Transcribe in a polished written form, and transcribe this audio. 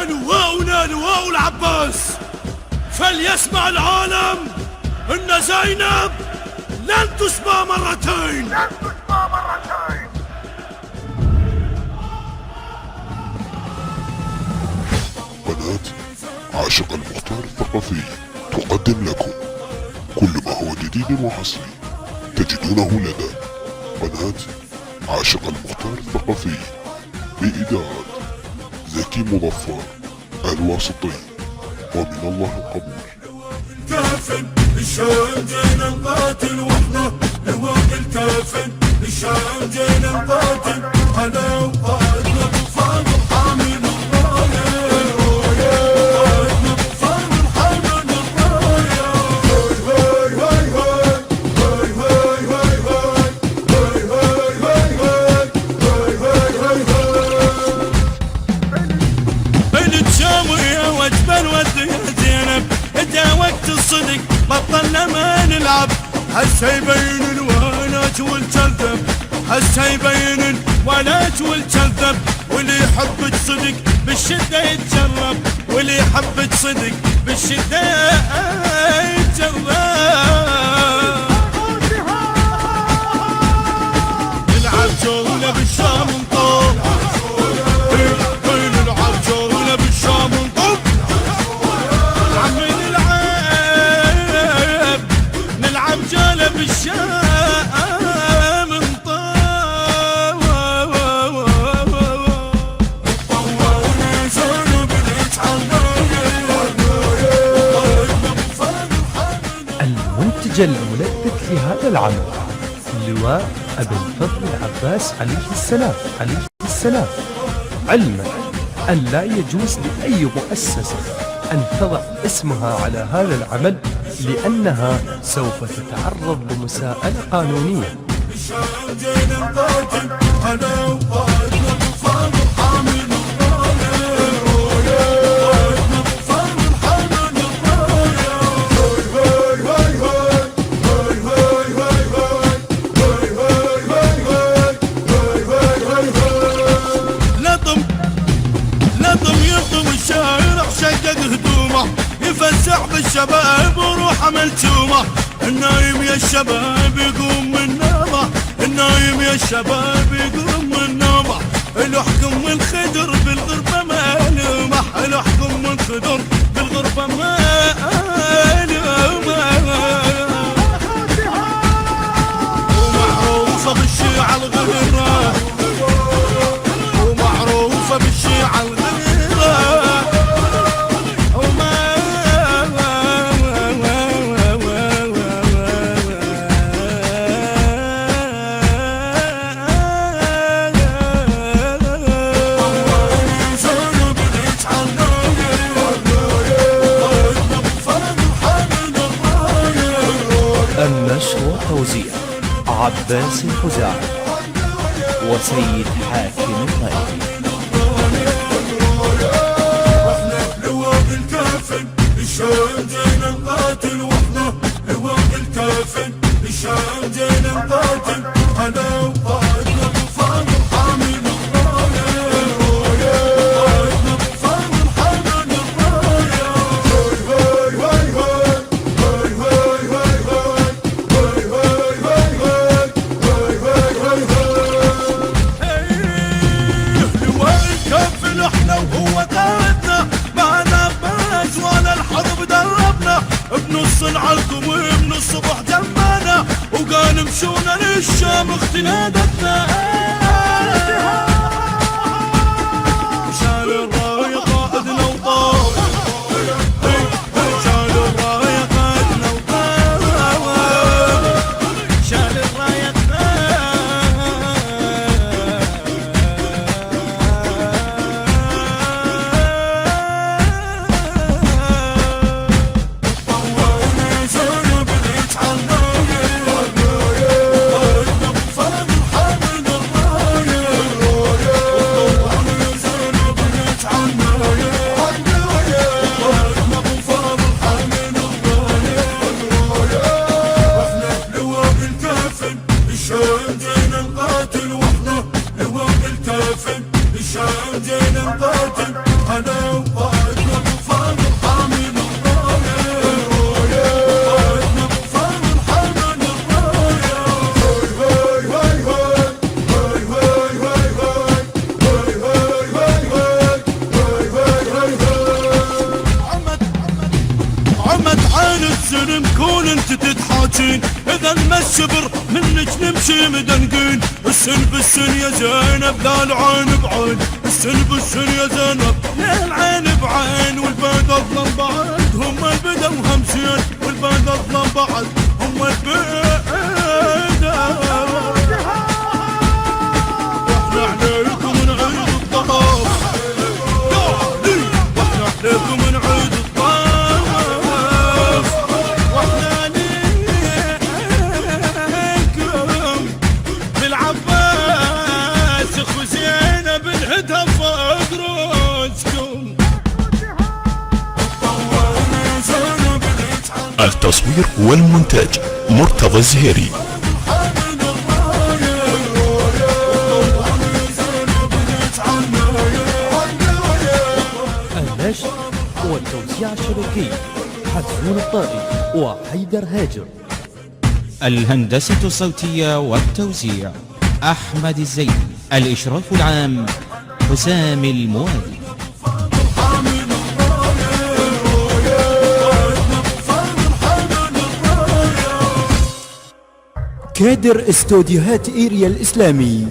لواؤنا لواء العباس، فليسمع العالم إن زينب لن تسمى مرتين. بنات عاشق المختار الثقفي تقدم لكم كل ما هو جديد وحصري تجدونه لدى قناة عاشق المختار الثقفي بإدارة زكي مظفر الواسطي، ومن الله القبول. الكافن الشام جينا نقاتل واحنا لواء الكافن الشام جينا نقاتل انا وقائدنا بفضل حامل الصدق بطلنا ما نلعب، هسه يبين الوالات والكذب، هسه يبين الوالات والكذب، واللي يحبك صدق بالشدة يتجرب، واللي يحبك صدق بالشدة يتجرب. نلعب جولة بالشام نطوف، نلعب جولة بالشام نطوف، جولة بالشام نطوف، المنتج الملبك لهذا العمل لواء أبي الفضل العباس عليه السلام. علما أن لا يجوز لأي مؤسسة أن تضع اسمها على هذا العمل، لأنها سوف تتعرض لمساءلة قانونية. يفزع بالشباب وروحه ملتومه، النايم يا الشباب يقوم من نومه، النايم يا الشباب يقوم من نومه، الحكم والخدر بالغربه مالومه، الحكم والخدر بالغربه مالومه، ومعروفه بالشيعه الغيره، ومعروفه بالشيعه الغيره، النشر وتوزيع عباس الخزاعي وسيد حاكم الطيبي. واحنا لواء الكافن الشام جينا نقاتل، واحنا لواء الكافن الشام جينا نقاتل انا وقائدنا بفضل حامل بنص العلقم ومن الصبح جمعنا، وقال مشونا للشام اختنادتنا، شال الراية قائدنا وطار، شال الراية قائدنا وطار، شال الراية عين السلم كون انت تتحاجين، اذا ما الشبر منك نمشي مدنقين. السن بالسن يا زينب لا العين بعين، السن بالسن يا زينب لا العين بعين. والبيض اظلم بعد هم البدا وهمسين، والبيض اظلم بعد هم البدا. واحنا عليكم نعيد الطواف، واحنا عليكم نعيد الطواف، واحنا عليكم بالعباس اخو زينب الهدف فوق راسكم. التصوير والمونتاج مرتضى الزهيري. النشر والتوزيع الشبكي حسون الطائي وحيدر هاجر. الهندسة الصوتية والتوزيع أحمد الزيدي. الإشراف العام حسام الموالي. كادر استوديوهات إيريا الإسلامي